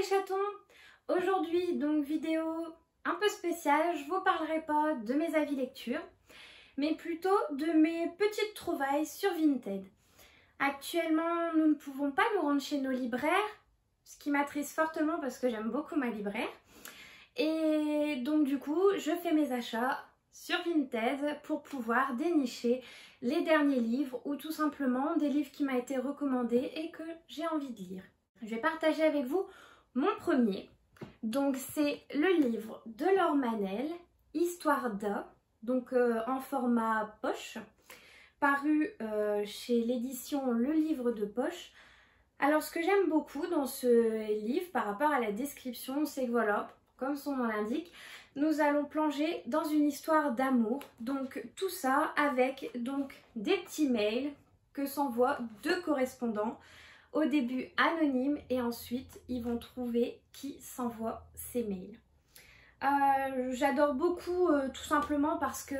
chatons! Aujourd'hui, donc vidéo un peu spéciale, je vous parlerai pas de mes avis lecture, mais plutôt de mes petites trouvailles sur Vinted. Actuellement, nous ne pouvons pas nous rendre chez nos libraires, ce qui m'attriste fortement parce que j'aime beaucoup ma libraire. Et donc du coup, je fais mes achats sur Vinted pour pouvoir dénicher les derniers livres ou tout simplement des livres qui m'ont été recommandés et que j'ai envie de lire. Je vais partager avec vous mon premier. Donc c'est le livre de Laure Manel, Histoire d'A, donc en format poche, paru chez l'édition Le Livre de Poche. Alors ce que j'aime beaucoup dans ce livre par rapport à la description, c'est que voilà, comme son nom l'indique, nous allons plonger dans une histoire d'amour. Donc tout ça avec donc des petits mails que s'envoient deux correspondants. Au début anonyme et ensuite ils vont trouver qui s'envoie ces mails. J'adore beaucoup tout simplement parce que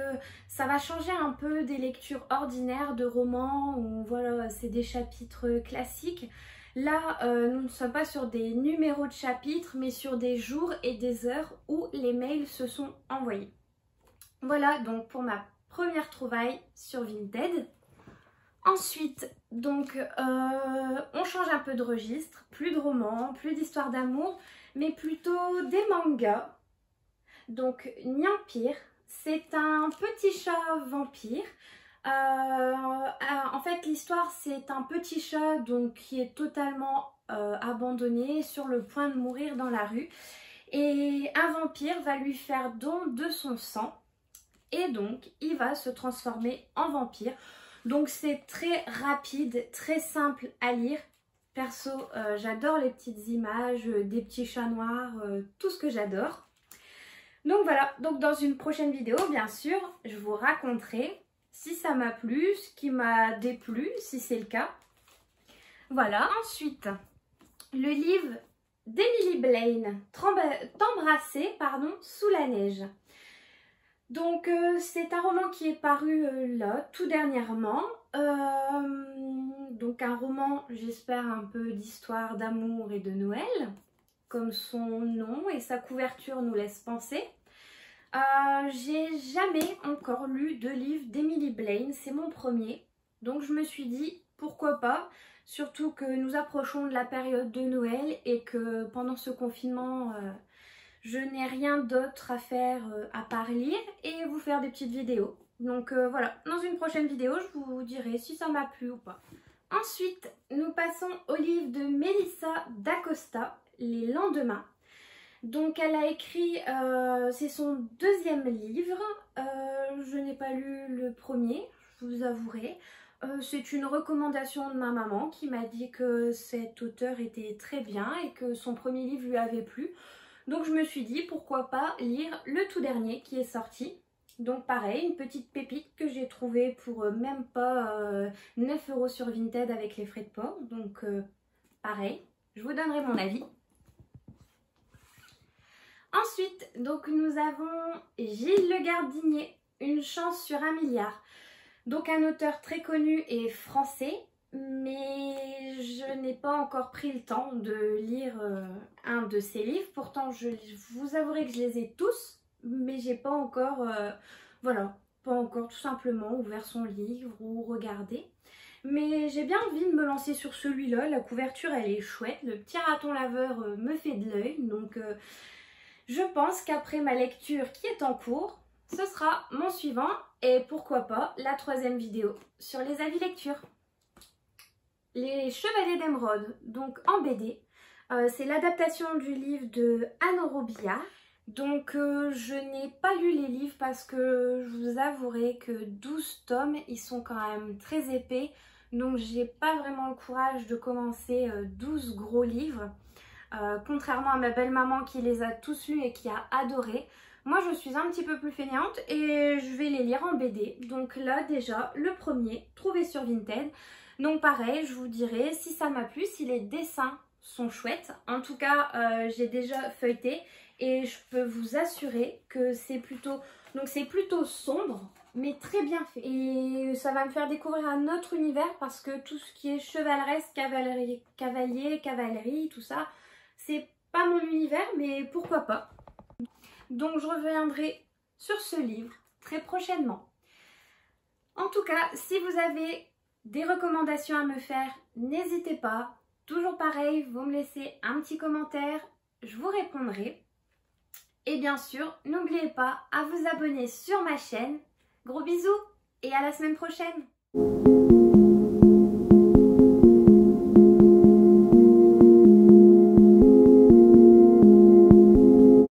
ça va changer un peu des lectures ordinaires de romans où voilà, c'est des chapitres classiques. Là, nous ne sommes pas sur des numéros de chapitres mais sur des jours et des heures où les mails se sont envoyés. Voilà donc pour ma première trouvaille sur Vinted. Ensuite, donc, on change un peu de registre, plus de romans, plus d'histoires d'amour, mais plutôt des mangas. Donc, Nyampire, c'est un petit chat vampire. En fait, l'histoire, c'est un petit chat donc, qui est totalement abandonné, sur le point de mourir dans la rue. Et un vampire va lui faire don de son sang. Et donc, il va se transformer en vampire. Donc c'est très rapide, très simple à lire. Perso, j'adore les petites images, des petits chats noirs, tout ce que j'adore. Donc voilà, donc dans une prochaine vidéo, bien sûr, je vous raconterai si ça m'a plu, ce qui m'a déplu, si c'est le cas. Voilà, ensuite, le livre d'Emily Blaine, T'embrasser, sous la neige. Donc c'est un roman qui est paru là, tout dernièrement. Donc un roman, j'espère, un peu d'histoire d'amour et de Noël, comme son nom et sa couverture nous laisse penser. J'ai jamais encore lu de livre d'Emily Blaine, c'est mon premier. Donc je me suis dit, pourquoi pas, surtout que nous approchons de la période de Noël et que pendant ce confinement... je n'ai rien d'autre à faire à part lire et vous faire des petites vidéos. Donc voilà, dans une prochaine vidéo, je vous dirai si ça m'a plu ou pas. Ensuite, nous passons au livre de Melissa d'Acosta, Les lendemains. Donc elle a écrit, c'est son deuxième livre. Je n'ai pas lu le premier, je vous avouerai. C'est une recommandation de ma maman qui m'a dit que cet auteur était très bien et que son premier livre lui avait plu. Donc je me suis dit pourquoi pas lire le tout dernier qui est sorti. Donc pareil, une petite pépite que j'ai trouvée pour même pas 9 € sur Vinted avec les frais de port. Donc pareil, je vous donnerai mon avis. Ensuite, donc nous avons Gilles Le Gardinier, Une chance sur un milliard. Donc un auteur très connu et français. Mais je n'ai pas encore pris le temps de lire un de ses livres. Pourtant, je vous avouerai que je les ai tous, mais j'ai pas encore, voilà, pas encore tout simplement ouvert son livre ou regardé. Mais j'ai bien envie de me lancer sur celui-là. La couverture, elle est chouette. Le petit raton laveur me fait de l'œil. Donc, je pense qu'après ma lecture qui est en cours, ce sera mon suivant. Et pourquoi pas la troisième vidéo sur les avis lecture. Les Chevaliers d'Émeraude, donc en BD, c'est l'adaptation du livre de Anne Robillard. Donc je n'ai pas lu les livres parce que je vous avouerai que 12 tomes, ils sont quand même très épais. Donc j'ai pas vraiment le courage de commencer 12 gros livres. Contrairement à ma belle-maman qui les a tous lus et qui a adoré. Moi je suis un petit peu plus fainéante et je vais les lire en BD. Donc là déjà, le premier, trouvé sur Vinted. Donc pareil, je vous dirai si ça m'a plu, si les dessins sont chouettes. En tout cas, j'ai déjà feuilleté et je peux vous assurer que c'est plutôt sombre, mais très bien fait. Et ça va me faire découvrir un autre univers parce que tout ce qui est chevaleresque, cavalerie, tout ça, c'est pas mon univers, mais pourquoi pas. Donc je reviendrai sur ce livre très prochainement. En tout cas, si vous avez des recommandations à me faire, n'hésitez pas. Toujours pareil, vous me laissez un petit commentaire, je vous répondrai. Et bien sûr, n'oubliez pas à vous abonner sur ma chaîne. Gros bisous et à la semaine prochaine.